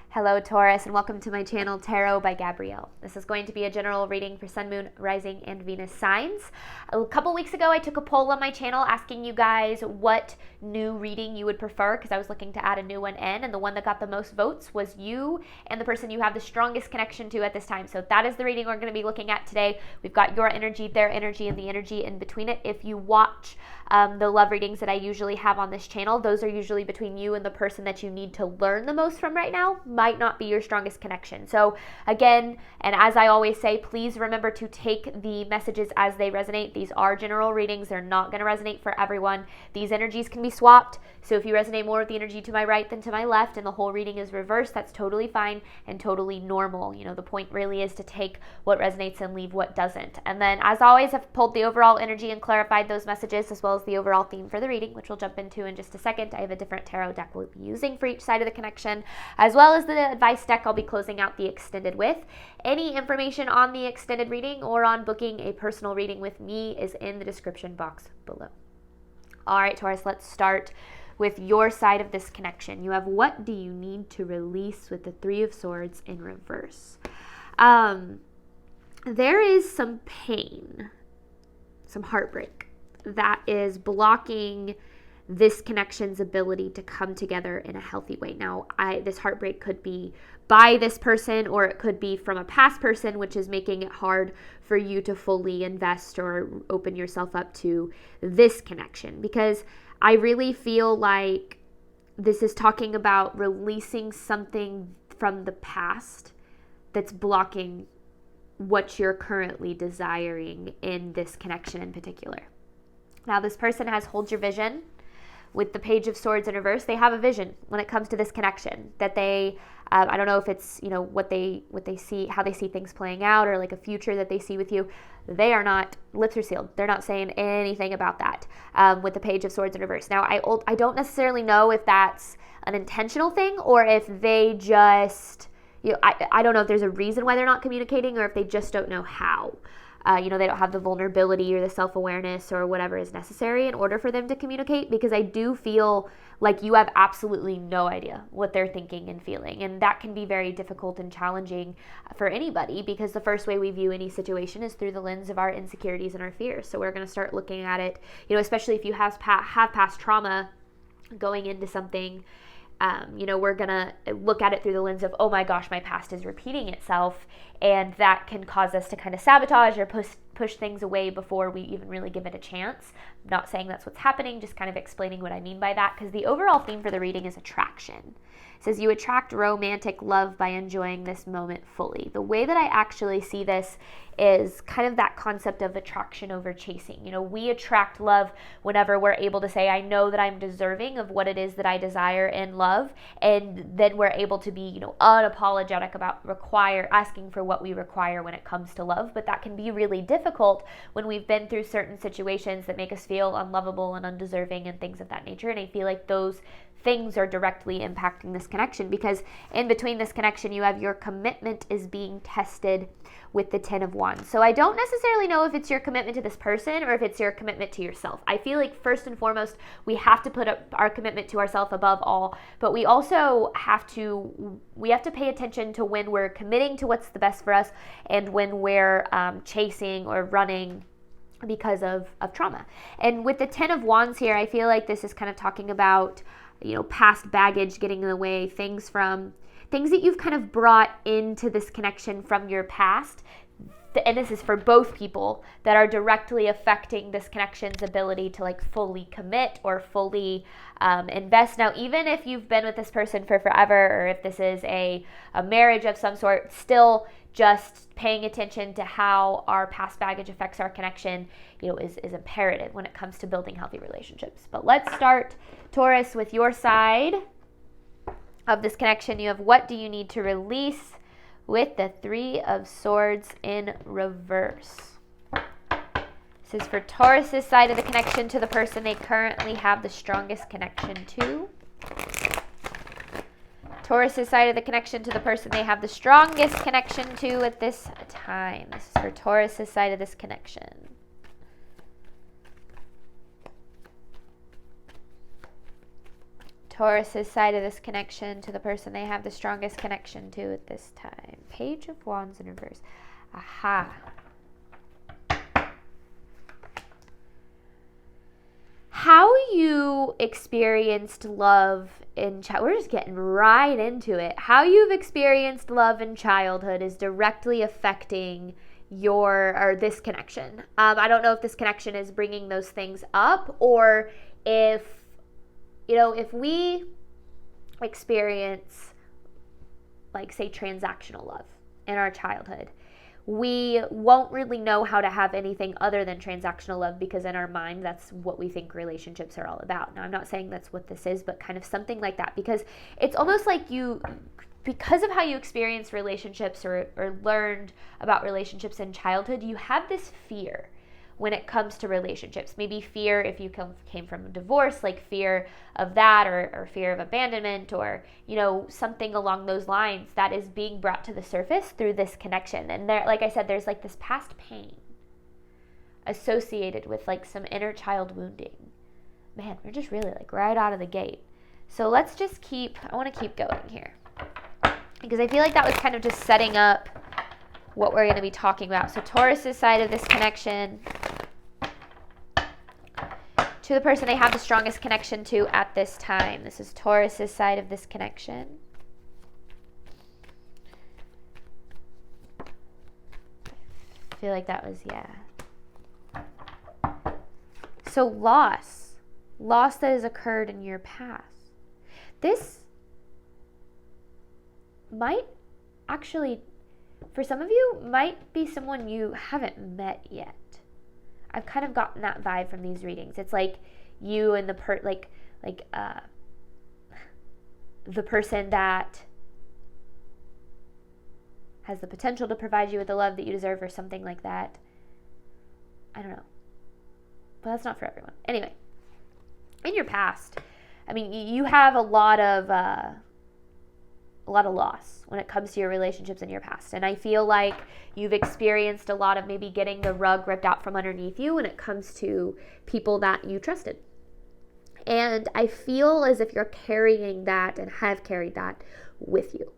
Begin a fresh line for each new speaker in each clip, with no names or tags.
Hello Taurus, and welcome to my channel Tarot by Gabrielle. This is going to be a general reading for Sun, Moon, Rising, and Venus signs. A couple weeks ago I took a poll on my channel asking you guys what new reading you would prefer because I was looking to add a new one in, and the one that got the most votes was you and the person you have the strongest connection to at this time. So that is the reading we're going to be looking at today. We've got your energy, their energy, and the energy in between it. If you watch the love readings that I usually have on this channel, those are usually between you and the person that you need to learn the most from right now. Might not be your strongest connection. So again, and as I always say, please remember to take the messages as they resonate. These are general readings. They're not going to resonate for everyone. These energies can be swapped. So if you resonate more with the energy to my right than to my left and the whole reading is reversed, that's totally fine and totally normal. You know, the point really is to take what resonates and leave what doesn't. And then as always, I've pulled the overall energy and clarified those messages as well as the overall theme for the reading, which we'll jump into in just a second. I have a different tarot deck we'll be using for each side of the connection, as well as the advice deck I'll be closing out the extended with. Any information on the extended reading or on booking a personal reading with me is in the description box below. All right, Taurus, let's start with your side of this connection. You have what do you need to release with the Three of Swords in reverse. There is some pain, some heartbreak that is blocking this connection's ability to come together in a healthy way. Now, this heartbreak could be by this person, or it could be from a past person, which is making it hard for you to fully invest or open yourself up to this connection. Because I really feel like this is talking about releasing something from the past that's blocking what you're currently desiring in this connection in particular. Now, this person has Hold Your Vision with the Page of Swords in reverse. They have a vision when it comes to this connection that they, I don't know if it's, you know, what they see, how they see things playing out, or like a future that they see with you. They are not, lips are sealed. They're not saying anything about that with the Page of Swords in reverse. Now, I don't necessarily know if that's an intentional thing or if they just, you know, I don't know if there's a reason why they're not communicating or if they just don't know how. They don't have the vulnerability or the self-awareness or whatever is necessary in order for them to communicate, because I do feel like you have absolutely no idea what they're thinking and feeling. And that can be very difficult and challenging for anybody, because the first way we view any situation is through the lens of our insecurities and our fears. So we're going to start looking at it, especially if you have past trauma going into something. We're going to look at it through the lens of, oh my gosh, my past is repeating itself. And that can cause us to kind of sabotage or push things away before we even really give it a chance. I'm not saying that's what's happening, just kind of explaining what I mean by that, because the overall theme for the reading is attraction. It says you attract romantic love by enjoying this moment fully. The way that I actually see this is kind of that concept of attraction over chasing. We attract love whenever we're able to say, I know that I'm deserving of what it is that I desire in love. And then we're able to be, unapologetic about asking for what we require when it comes to love. But that can be really difficult when we've been through certain situations that make us feel unlovable and undeserving and things of that nature. And I feel like those things are directly impacting this connection, because in between this connection, you have your commitment is being tested with the 10 of Wands. So I don't necessarily know if it's your commitment to this person or if it's your commitment to yourself. I feel like first and foremost, we have to put up our commitment to ourselves above all, but we also have to pay attention to when we're committing to what's the best for us and when we're chasing or running because of trauma. And with the 10 of Wands here, I feel like this is kind of talking about past baggage getting in the way, things that you've kind of brought into this connection from your past. And this is for both people, that are directly affecting this connection's ability to fully commit or fully invest. Now, even if you've been with this person for forever, or if this is a marriage of some sort, still just paying attention to how our past baggage affects our connection, is imperative when it comes to building healthy relationships. But let's start, Taurus, with your side of this connection. You have what do you need to release with the Three of Swords in reverse. This is for Taurus's side of the connection to the person they currently have the strongest connection to. Taurus's side of the connection to the person they have the strongest connection to at this time. This is for Taurus's side of this connection. Taurus's side of this connection to the person they have the strongest connection to at this time. Page of Wands in reverse. Aha. How you experienced love in we're just getting right into it. How you've experienced love in childhood is directly affecting this connection. I don't know if this connection is bringing those things up, or if we experience, like, say, transactional love in our childhood, we won't really know how to have anything other than transactional love, because in our mind, that's what we think relationships are all about. Now, I'm not saying that's what this is, but kind of something like that, because it's almost like because of how you experienced relationships or learned about relationships in childhood, you have this fear when it comes to relationships. Maybe fear if you came from a divorce, like fear of that, or fear of abandonment, or something along those lines that is being brought to the surface through this connection. And there, like I said, there's like this past pain associated with like some inner child wounding. Man, we're just really like right out of the gate. So let's just I want to keep going here, because I feel like that was kind of just setting up what we're going to be talking about. So Taurus's side of this connection to the person they have the strongest connection to at this time. This is Taurus's side of this connection. I feel like that was, So loss that has occurred in your past. This might actually, for some of you, might be someone you haven't met yet. I've kind of gotten that vibe from these readings. It's like you and the person that has the potential to provide you with the love that you deserve, or something like that. I don't know. But that's not for everyone. Anyway, in your past, I mean, you have a lot of loss when it comes to your relationships in your past. And I feel like you've experienced a lot of maybe getting the rug ripped out from underneath you when it comes to people that you trusted. And I feel as if you're carrying that and have carried that with you.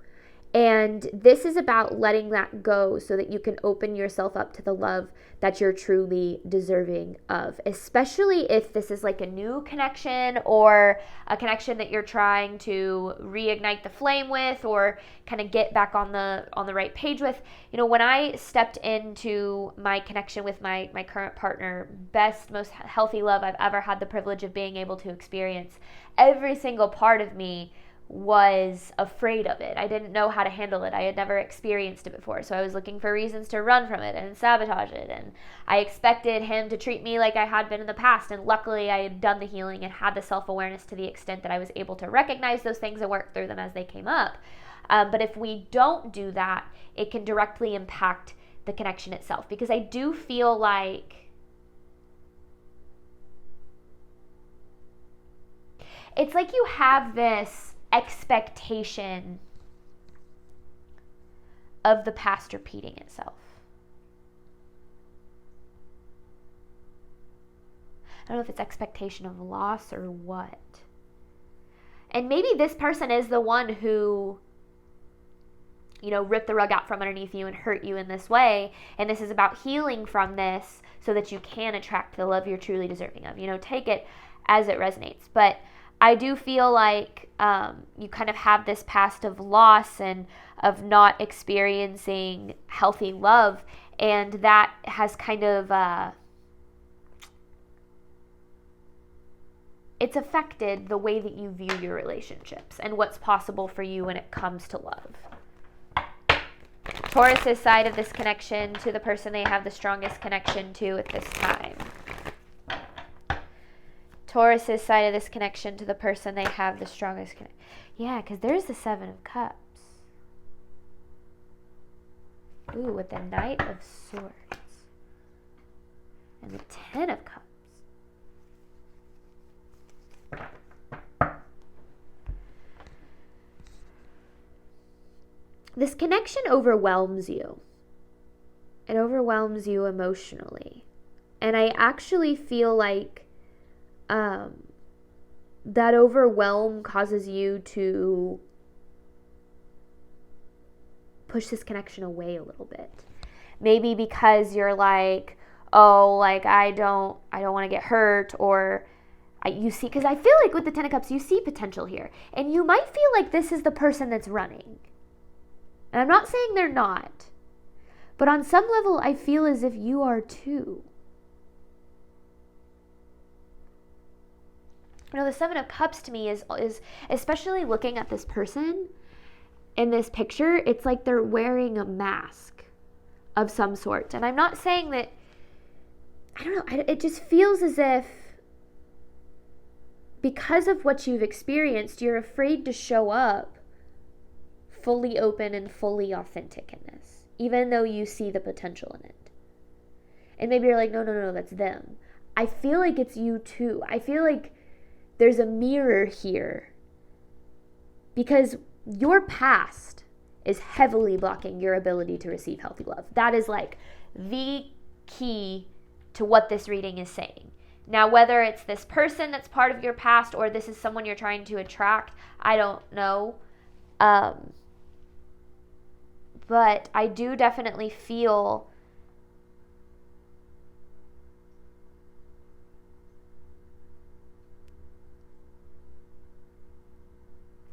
And this is about letting that go so that you can open yourself up to the love that you're truly deserving of, especially if this is like a new connection, or a connection that you're trying to reignite the flame with, or kind of get back on the right page with. When I stepped into my connection with my current partner, best, most healthy love I've ever had the privilege of being able to experience, every single part of me was afraid of it. I didn't know how to handle it. I had never experienced it before. So I was looking for reasons to run from it and sabotage it. And I expected him to treat me like I had been in the past. And luckily I had done the healing and had the self-awareness to the extent that I was able to recognize those things and work through them as they came up. But if we don't do that, it can directly impact the connection itself. Because I do feel like it's like you have this expectation of the past repeating itself. I don't know if it's expectation of loss or what. And maybe this person is the one who, ripped the rug out from underneath you and hurt you in this way. And this is about healing from this so that you can attract the love you're truly deserving of. Take it as it resonates. But I do feel like you kind of have this past of loss and of not experiencing healthy love, and that has kind of it's affected the way that you view your relationships and what's possible for you when it comes to love. Taurus's side of this connection to the person they have the strongest connection to at this time. Taurus's side of this connection to the person they have the strongest connection. Yeah, because there's the Seven of Cups. Ooh, with the Knight of Swords. And the Ten of Cups. This connection overwhelms you. It overwhelms you emotionally. And I actually feel like that overwhelm causes you to push this connection away a little bit. Maybe because you're like, oh, like I don't want to get hurt, or you see, because I feel like with the Ten of Cups, you see potential here. And you might feel like this is the person that's running. And I'm not saying they're not. But on some level, I feel as if you are too. You know, the Seven of Cups to me is especially looking at this person in this picture, it's like they're wearing a mask of some sort. And I'm not saying that, I don't know, it just feels as if because of what you've experienced, you're afraid to show up fully open and fully authentic in this, even though you see the potential in it. And maybe you're like, no, that's them. I feel like it's you too. I feel like there's a mirror here because your past is heavily blocking your ability to receive healthy love. That is like the key to what this reading is saying. Now, whether it's this person that's part of your past or this is someone you're trying to attract, I don't know. But I do definitely feel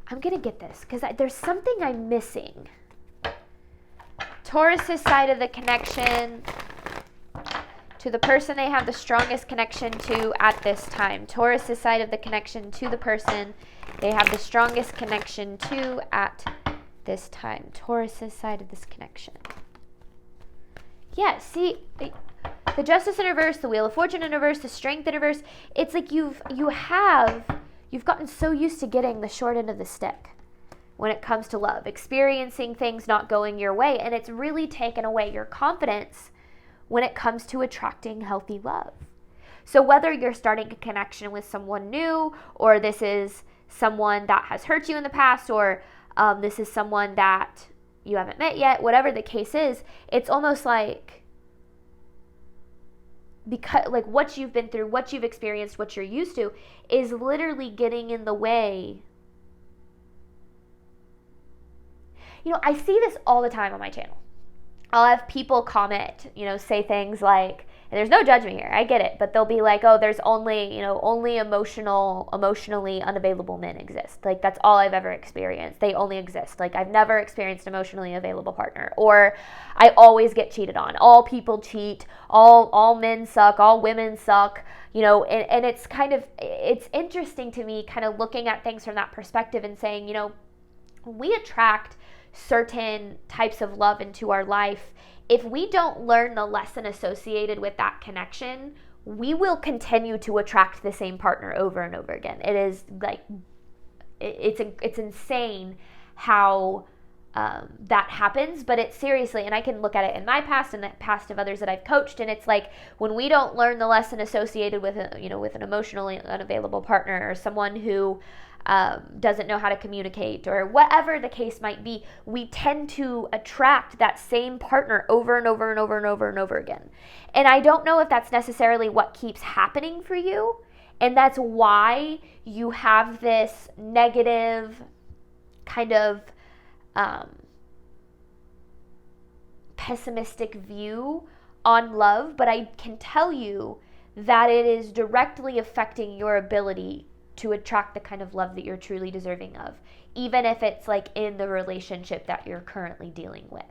I'm going to get this because there's something I'm missing. Taurus's side of the connection to the person they have the strongest connection to at this time. Taurus's side of the connection to the person they have the strongest connection to at this time. Taurus's side of this connection. Yeah, see, the Justice in reverse, the Wheel of Fortune in reverse, the Strength in reverse. It's like you've gotten so used to getting the short end of the stick when it comes to love, experiencing things not going your way, and it's really taken away your confidence when it comes to attracting healthy love. So whether you're starting a connection with someone new, or this is someone that has hurt you in the past, or this is someone that you haven't met yet, whatever the case is, it's almost like because like what you've been through, what you've experienced, what you're used to is literally getting in the way. You know, I see this all the time on my channel. I'll have people comment, say things like, and there's no judgment here, I get it, but they'll be like, oh, there's only emotionally unavailable men exist. Like, that's all I've ever experienced. They only exist. Like, I've never experienced an emotionally available partner. Or, I always get cheated on. All people cheat. All men suck. All women suck. And it's it's interesting to me kind of looking at things from that perspective and saying, when we attract certain types of love into our life, if we don't learn the lesson associated with that connection, we will continue to attract the same partner over and over again. It is like, it's insane how that happens, but it's seriously, and I can look at it in my past and the past of others that I've coached, and it's like when we don't learn the lesson associated with with an emotionally unavailable partner or someone who doesn't know how to communicate or whatever the case might be, we tend to attract that same partner over and over and over and over and over again. And I don't know if that's necessarily what keeps happening for you, and that's why you have this negative kind of pessimistic view on love, but I can tell you that it is directly affecting your ability to attract the kind of love that you're truly deserving of, even if it's like in the relationship that you're currently dealing with.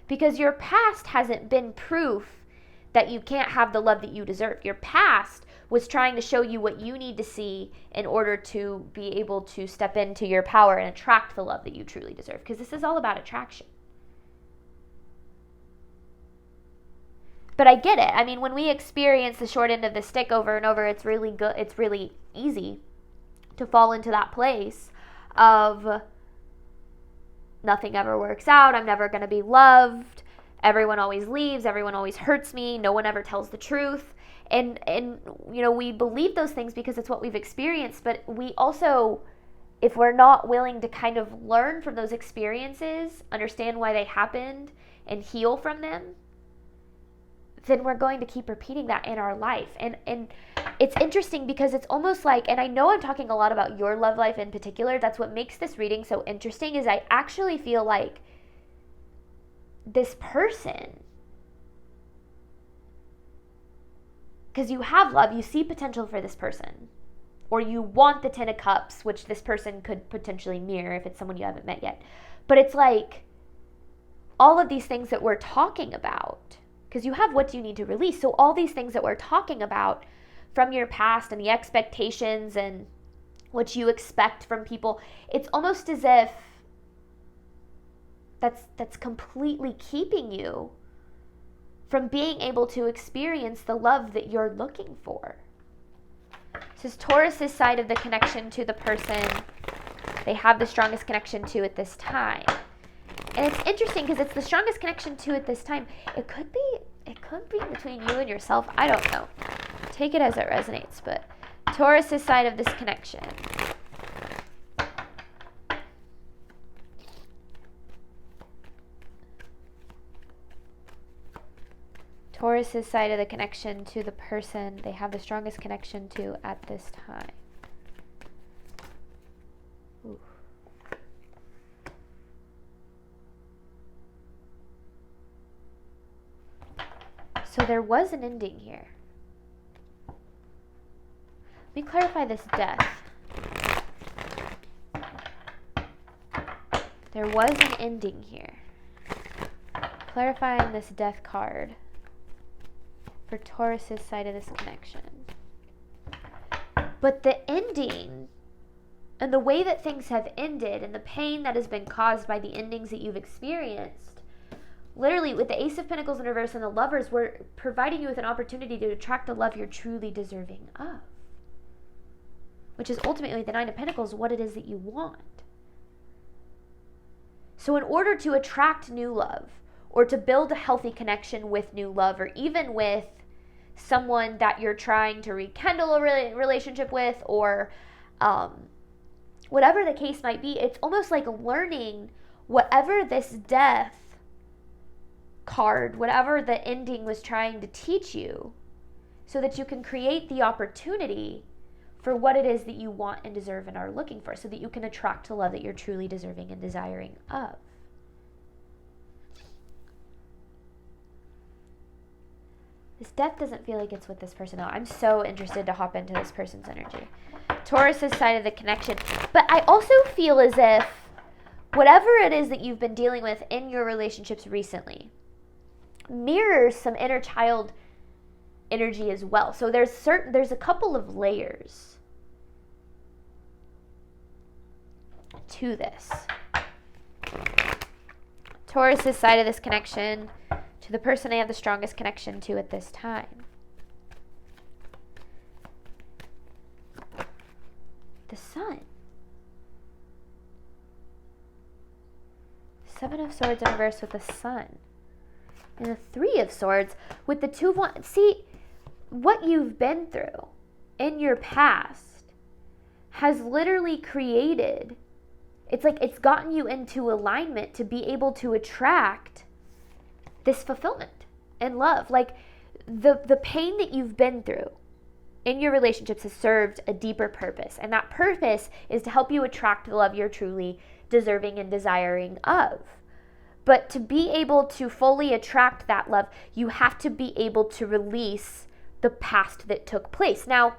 Because your past hasn't been proof that you can't have the love that you deserve. Your past was trying to show you what you need to see in order to be able to step into your power and attract the love that you truly deserve. Because this is all about attraction. But I get it. I mean, when we experience the short end of the stick over and over, it's really good. It's really easy to fall into that place of nothing ever works out. I'm never going to be loved. Everyone always leaves. Everyone always hurts me. No one ever tells the truth. And we believe those things because it's what we've experienced. But we also, if we're not willing to kind of learn from those experiences, understand why they happened, and heal from them, then we're going to keep repeating that in our life. And it's interesting because it's almost like, and I know I'm talking a lot about your love life in particular, that's what makes this reading so interesting, is I actually feel like this person, because you have love, you see potential for this person, or you want the 10 of Cups, which this person could potentially mirror if it's someone you haven't met yet. But it's like all of these things that we're talking about, because you have what you need to release. So all these things that we're talking about from your past and the expectations and what you expect from people, it's almost as if that's completely keeping you from being able to experience the love that you're looking for. It says Taurus's side of the connection to the person they have the strongest connection to at this time. And it's interesting because it's the strongest connection to at this time. It could be between you and yourself. I don't know. Take it as it resonates, but Taurus's side of this connection. Taurus's side of the connection to the person they have the strongest connection to at this time. Ooh. So there was an ending here. Let me clarify this death. There was an ending here. Clarifying this death card for Taurus's side of this connection. But the ending and the way that things have ended and the pain that has been caused by the endings that you've experienced, literally with the Ace of Pentacles in reverse and the Lovers, we're providing you with an opportunity to attract the love you're truly deserving of, which is ultimately the Nine of Pentacles, what it is that you want. So in order to attract new love, or to build a healthy connection with new love, or even with someone that you're trying to rekindle a relationship with, or whatever the case might be, it's almost like learning whatever this death card, whatever the ending was trying to teach you, so that you can create the opportunity for what it is that you want and deserve and are looking for, so that you can attract the love that you're truly deserving and desiring of. This death doesn't feel like it's with this person, though. I'm so interested to hop into this person's energy. Taurus's side of the connection. But I also feel as if whatever it is that you've been dealing with in your relationships recently mirrors some inner child energy as well. So there's a couple of layers to this. Taurus's side of this connection to the person they have the strongest connection to at this time. The Sun. Seven of Swords in reverse with the Sun. And the Three of Swords with the Two of Wands. See, what you've been through in your past has literally created, it's like it's gotten you into alignment to be able to attract this fulfillment and love. Like the pain that you've been through in your relationships has served a deeper purpose. And that purpose is to help you attract the love you're truly deserving and desiring of. But to be able to fully attract that love, you have to be able to release the past that took place. Now,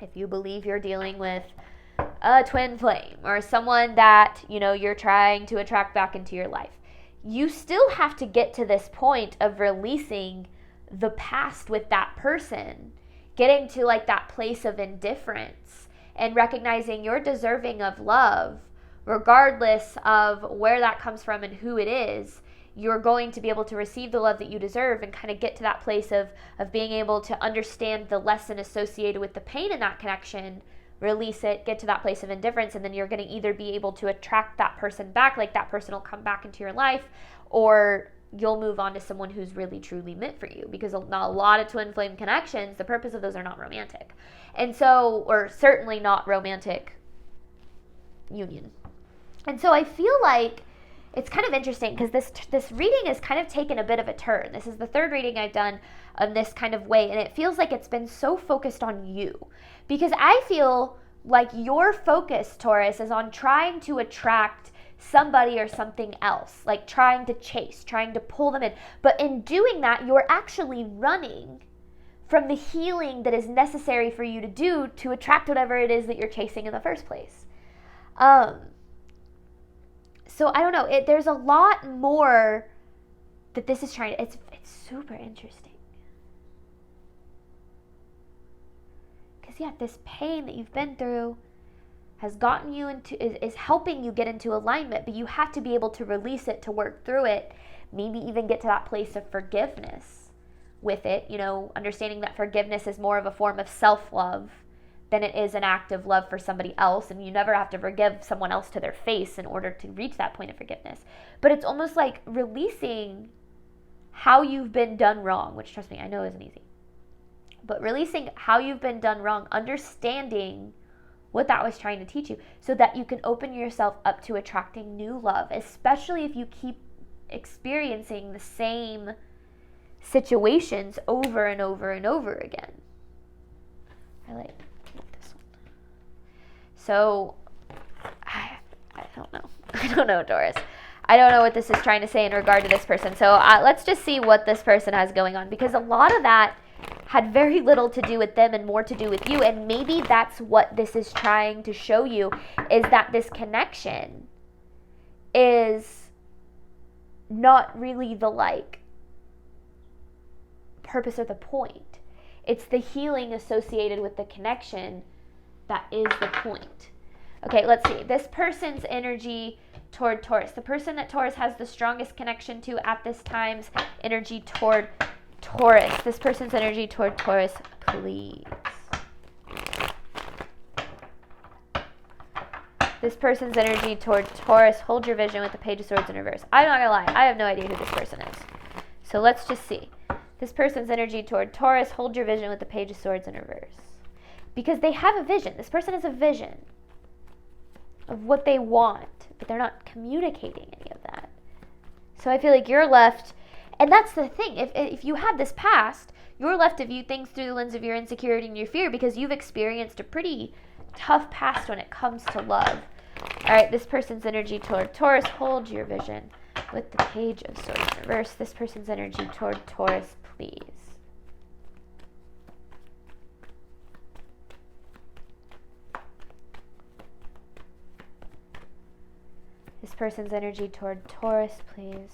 if you believe you're dealing with a twin flame or someone that, you're trying to attract back into your life, you still have to get to this point of releasing the past with that person, getting to like that place of indifference and recognizing you're deserving of love regardless of where that comes from and who it is. You're going to be able to receive the love that you deserve and kind of get to that place of being able to understand the lesson associated with the pain in that connection, release it, get to that place of indifference, and then you're going to either be able to attract that person back, like that person will come back into your life, or you'll move on to someone who's really truly meant for you, because a lot of twin flame connections, the purpose of those are not romantic. And so, or certainly not romantic union. And so I feel like it's kind of interesting because this reading has kind of taken a bit of a turn. This is the third reading I've done in this kind of way, and it feels like it's been so focused on you. Because I feel like your focus, Taurus, is on trying to attract somebody or something else, like trying to chase, trying to pull them in. But in doing that, you're actually running from the healing that is necessary for you to do to attract whatever it is that you're chasing in the first place. So I don't know. There's a lot more that this is trying to. It's super interesting. Because yeah, this pain that you've been through has gotten you into is helping you get into alignment, but you have to be able to release it, to work through it, maybe even get to that place of forgiveness with it. You know, understanding that forgiveness is more of a form of self-love than it is an act of love for somebody else, and you never have to forgive someone else to their face in order to reach that point of forgiveness. But it's almost like releasing how you've been done wrong, which, trust me, I know isn't easy. But releasing how you've been done wrong, understanding what that was trying to teach you, so that you can open yourself up to attracting new love, especially if you keep experiencing the same situations over and over and over again. I like this one. So, I don't know. I don't know, Taurus. I don't know what this is trying to say in regard to this person. So let's just see what this person has going on, because a lot of that had very little to do with them and more to do with you. And maybe that's what this is trying to show you, is that this connection is not really the purpose or the point. It's the healing associated with the connection that is the point. Okay, let's see. This person's energy toward Taurus. The person that Taurus has the strongest connection to at this time's energy toward Taurus. This person's energy toward Taurus, please. This person's energy toward Taurus. Hold your vision with the Page of Swords in reverse. I'm not gonna lie, I have no idea who this person is. So let's just see. This person's energy toward Taurus. Hold your vision with the Page of Swords in reverse. Because they have a vision. This person has a vision of what they want, but they're not communicating any of that. So I feel like you're left, and that's the thing. If you have this past, you're left to view things through the lens of your insecurity and your fear, because you've experienced a pretty tough past when it comes to love. All right, this person's energy toward Taurus. Hold your vision with the Page of Swords in reverse. This person's energy toward Taurus, please. This person's energy toward Taurus, please.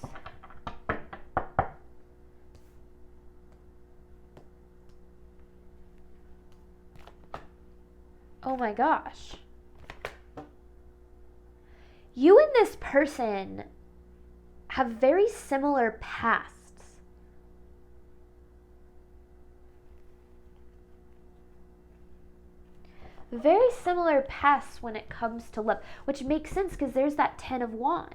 Oh my gosh. You and this person have very similar pasts. Very similar pasts when it comes to love, which makes sense because there's that 10 of Wands.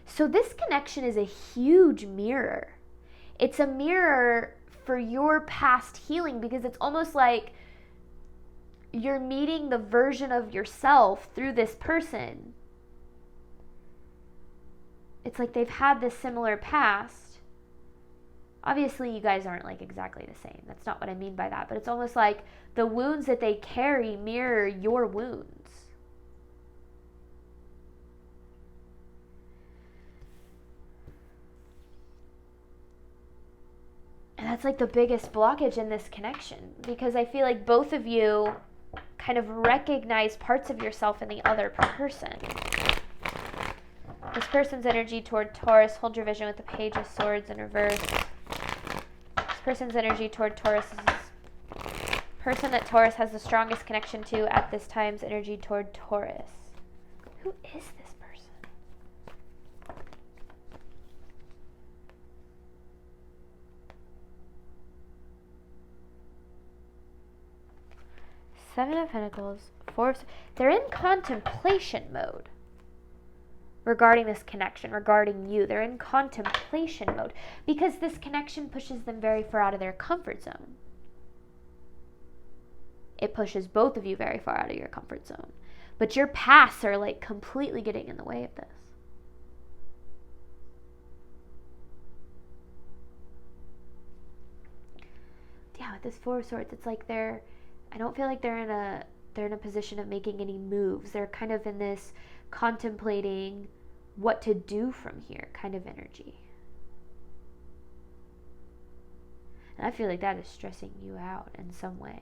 So this connection is a huge mirror. It's a mirror for your past healing, because it's almost like you're meeting the version of yourself through this person. It's like they've had this similar past. Obviously, you guys aren't like exactly the same. That's not what I mean by that. But it's almost like the wounds that they carry mirror your wounds. And that's like the biggest blockage in this connection, because I feel like both of you kind of recognize parts of yourself in the other person. This person's energy toward Taurus. Hold your vision with the Page of Swords in reverse. This person's energy toward Taurus is person that Taurus has the strongest connection to at this time's energy toward Taurus. Who is this person? Seven of Pentacles, they're in contemplation mode regarding this connection, regarding you. They're in contemplation mode because this connection pushes them very far out of their comfort zone. It pushes both of you very far out of your comfort zone. But your pasts are like completely getting in the way of this. Yeah, with this Four of Swords, it's like I don't feel like they're in a position of making any moves. They're kind of in this contemplating what to do from here kind of energy. And I feel like that is stressing you out in some way.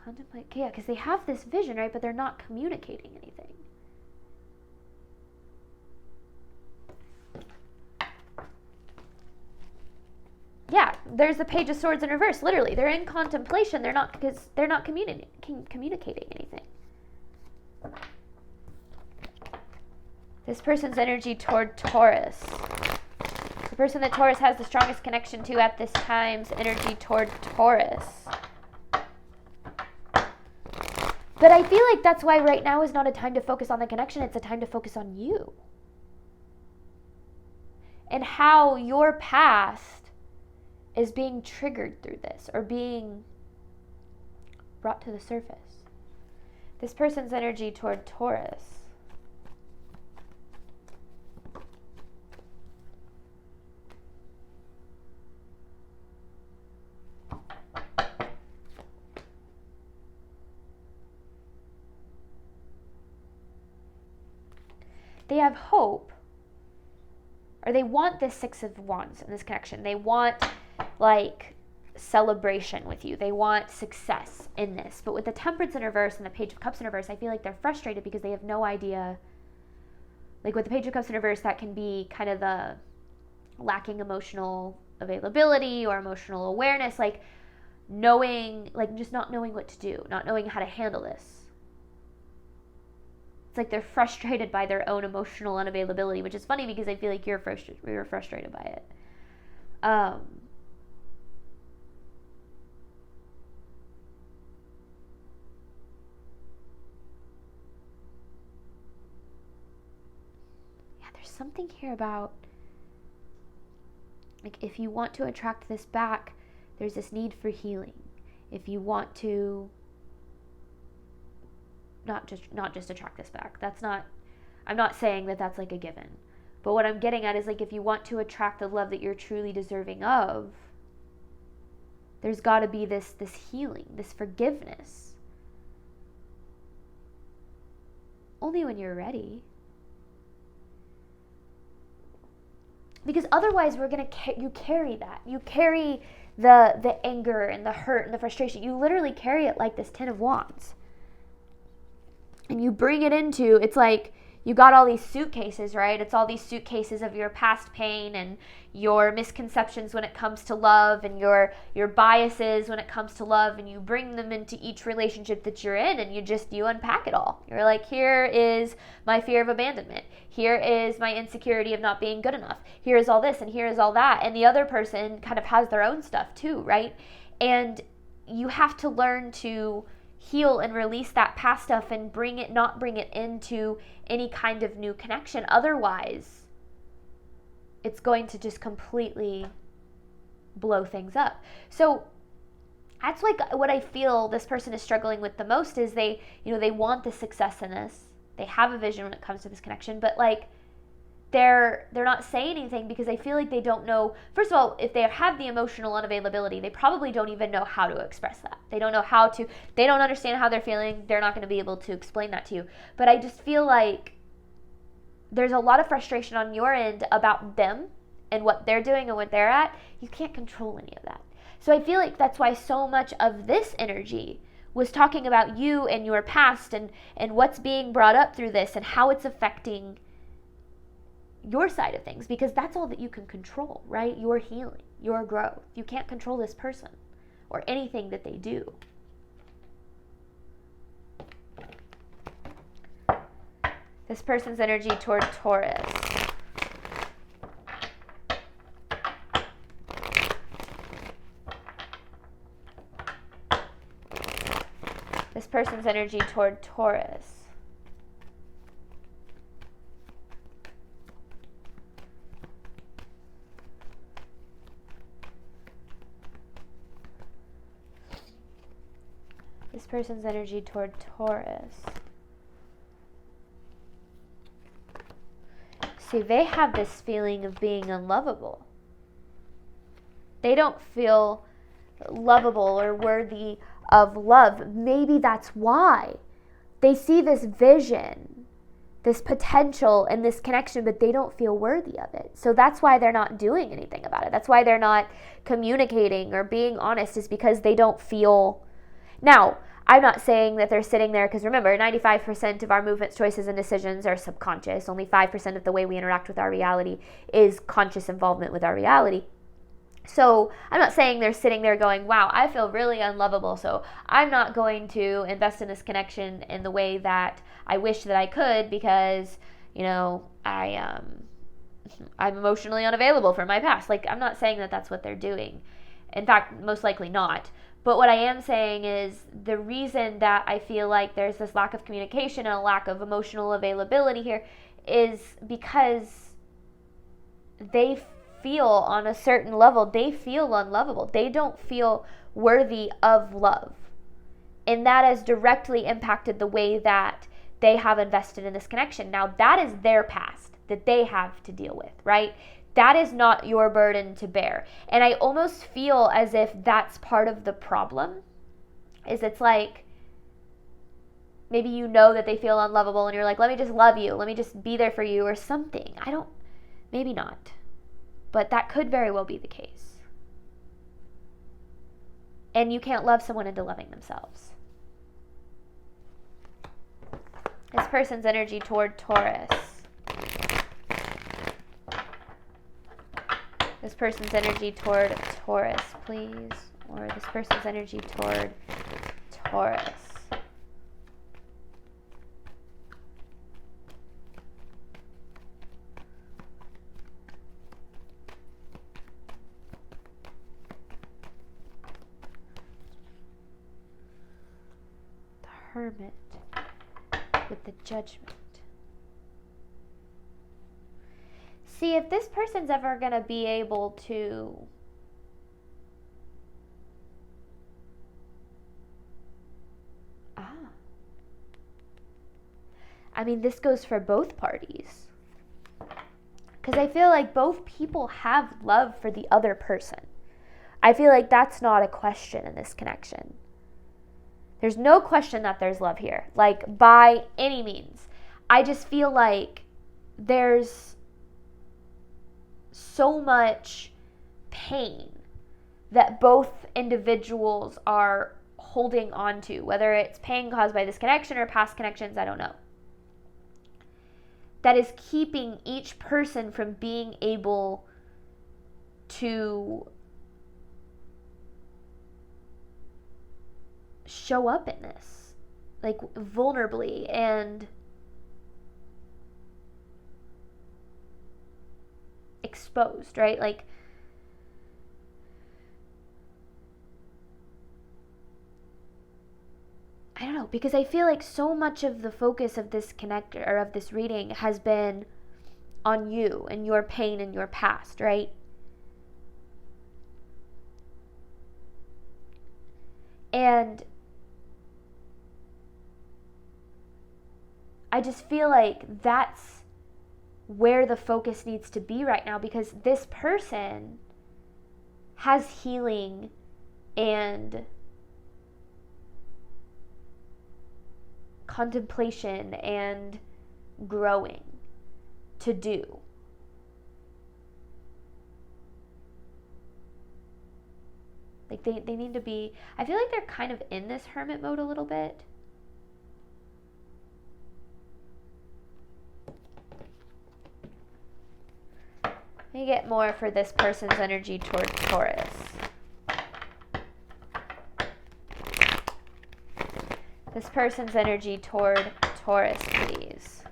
Contemplate, yeah, because they have this vision, right? But they're not communicating anything. Yeah, there's the Page of Swords in reverse. Literally, they're in contemplation. They're not, because they're not communicating anything. This person's energy toward Taurus. The person that Taurus has the strongest connection to at this time's energy toward Taurus. But I feel like that's why right now is not a time to focus on the connection. It's a time to focus on you. And how your past is being triggered through this or being brought to the surface. This person's energy toward Taurus. They have hope, or they want this Six of Wands in this connection. They want like celebration with you. They want success in this. But with the Temperance in reverse and the Page of Cups in reverse, I feel like they're frustrated because they have no idea. Like with the Page of Cups in reverse, that can be kind of the lacking emotional availability or emotional awareness, like knowing, like just not knowing what to do, not knowing how to handle this. It's like they're frustrated by their own emotional unavailability, which is funny because I feel like you're frustrated by it. Yeah, there's something here about, like, if you want to attract this back, there's this need for healing. If you want to not just attract this back. I'm not saying that that's like a given. But what I'm getting at is, like, if you want to attract the love that you're truly deserving of, there's got to be this healing, this forgiveness. Only when you're ready. Because otherwise you carry that. You carry the anger and the hurt and the frustration. You literally carry it like this Ten of Wands. And you bring it into, it's like you got all these suitcases, right? It's all these suitcases of your past pain and your misconceptions when it comes to love and your biases when it comes to love, and you bring them into each relationship that you're in, and you unpack it all. You're like, here is my fear of abandonment. Here is my insecurity of not being good enough. Here is all this and here is all that. And the other person kind of has their own stuff too, right? And you have to learn to heal and release that past stuff and not bring it into any kind of new connection. Otherwise, it's going to just completely blow things up. So that's like what I feel this person is struggling with the most is they want the success in this. They have a vision when it comes to this connection, but like they're not saying anything because I feel like they don't know. First of all, if they have the emotional unavailability, they probably don't even know how to express that. They don't understand how they're feeling. They're not going to be able to explain that to you. But I just feel like there's a lot of frustration on your end about them and what they're doing and what they're at. You can't control any of that. So I feel like that's why so much of this energy was talking about you and your past and what's being brought up through this and how it's affecting your side of things, because that's all that you can control, right? Your healing, your growth. You can't control this person or anything that they do. This person's energy toward Taurus. This person's energy toward Taurus. This person's energy toward Taurus. See, they have this feeling of being unlovable. They don't feel lovable or worthy of love. Maybe that's why they see this vision, this potential and this connection, but they don't feel worthy of it. So that's why they're not doing anything about it. That's why they're not communicating or being honest, is because they don't feel. Now, I'm not saying that they're sitting there, because remember, 95% of our movements, choices, and decisions are subconscious. Only 5% of the way we interact with our reality is conscious involvement with our reality. So I'm not saying they're sitting there going, wow, I feel really unlovable, so I'm not going to invest in this connection in the way that I wish that I could, because, I'm emotionally unavailable from my past. Like, I'm not saying that that's what they're doing. In fact, most likely not. But what I am saying is the reason that I feel like there's this lack of communication and a lack of emotional availability here is because they feel on a certain level, they feel unlovable. They don't feel worthy of love. And that has directly impacted the way that they have invested in this connection. Now, that is their past that they have to deal with, right? That is not your burden to bear. And I almost feel as if that's part of the problem, is it's like, maybe you know that they feel unlovable and you're like, let me just love you. Let me just be there for you or something. Maybe not. But that could very well be the case. And you can't love someone into loving themselves. This person's energy toward Taurus. This person's energy toward Taurus, please. Or this person's energy toward Taurus. The Hermit with the Judgment. See, if this person's ever going to be able to this goes for both parties. Because I feel like both people have love for the other person. I feel like that's not a question in this connection. There's no question that there's love here, like by any means. I just feel like there's so much pain that both individuals are holding on to, whether it's pain caused by this connection or past connections, I don't know. That is keeping each person from being able to show up in this, like vulnerably and exposed, right? Like, I don't know, because I feel like so much of the focus of this connector or of this reading has been on you and your pain and your past, right? And I just feel like that's where the focus needs to be right now, because this person has healing and contemplation and growing to do. Like they need to be, I feel like they're kind of in this hermit mode a little bit. Let me get more for this person's energy toward Taurus. This person's energy toward Taurus, please.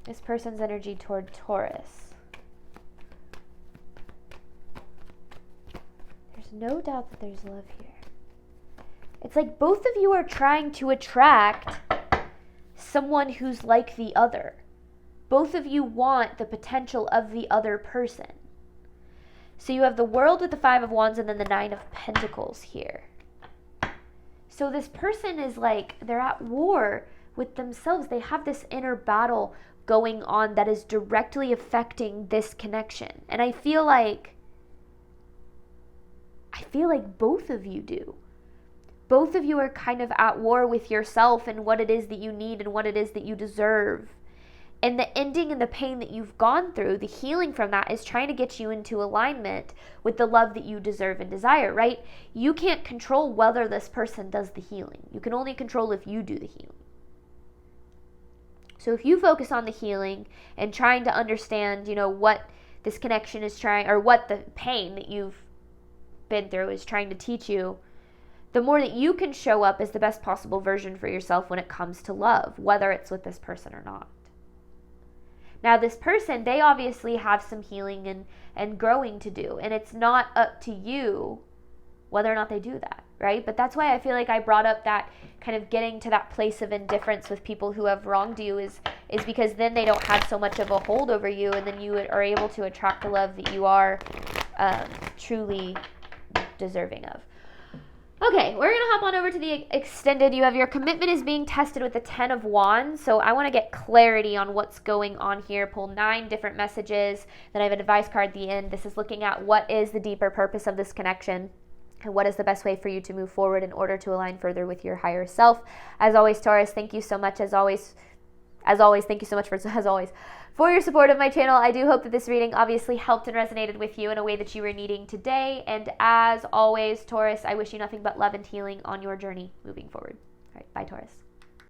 This person's energy toward Taurus. There's no doubt that there's love here. It's like both of you are trying to attract someone who's like the other. Both of you want the potential of the other person. So you have the World with the Five of Wands and then the Nine of Pentacles here. So this person is like, they're at war with themselves. They have this inner battle going on that is directly affecting this connection. And I feel like both of you do. Both of you are kind of at war with yourself and what it is that you need and what it is that you deserve. And the ending and the pain that you've gone through, the healing from that, is trying to get you into alignment with the love that you deserve and desire, right? You can't control whether this person does the healing. You can only control if you do the healing. So if you focus on the healing and trying to understand, what this connection is trying, or what the pain that you've been through is trying to teach you, the more that you can show up as the best possible version for yourself when it comes to love, whether it's with this person or not. Now, this person, they obviously have some healing and growing to do, and it's not up to you whether or not they do that, right? But that's why I feel like I brought up that kind of getting to that place of indifference with people who have wronged you is because then they don't have so much of a hold over you, and then you are able to attract the love that you are truly deserving of. Okay, we're going to hop on over to the extended. You have your commitment is being tested with the 10 of Wands. So I want to get clarity on what's going on here. Pull 9 different messages. Then I have an advice card at the end. This is looking at what is the deeper purpose of this connection and what is the best way for you to move forward in order to align further with your higher self. As always, Taurus, thank you so much. As always, thank you so much for your support of my channel. I do hope that this reading obviously helped and resonated with you in a way that you were needing today. And as always, Taurus, I wish you nothing but love and healing on your journey moving forward. All right, bye, Taurus.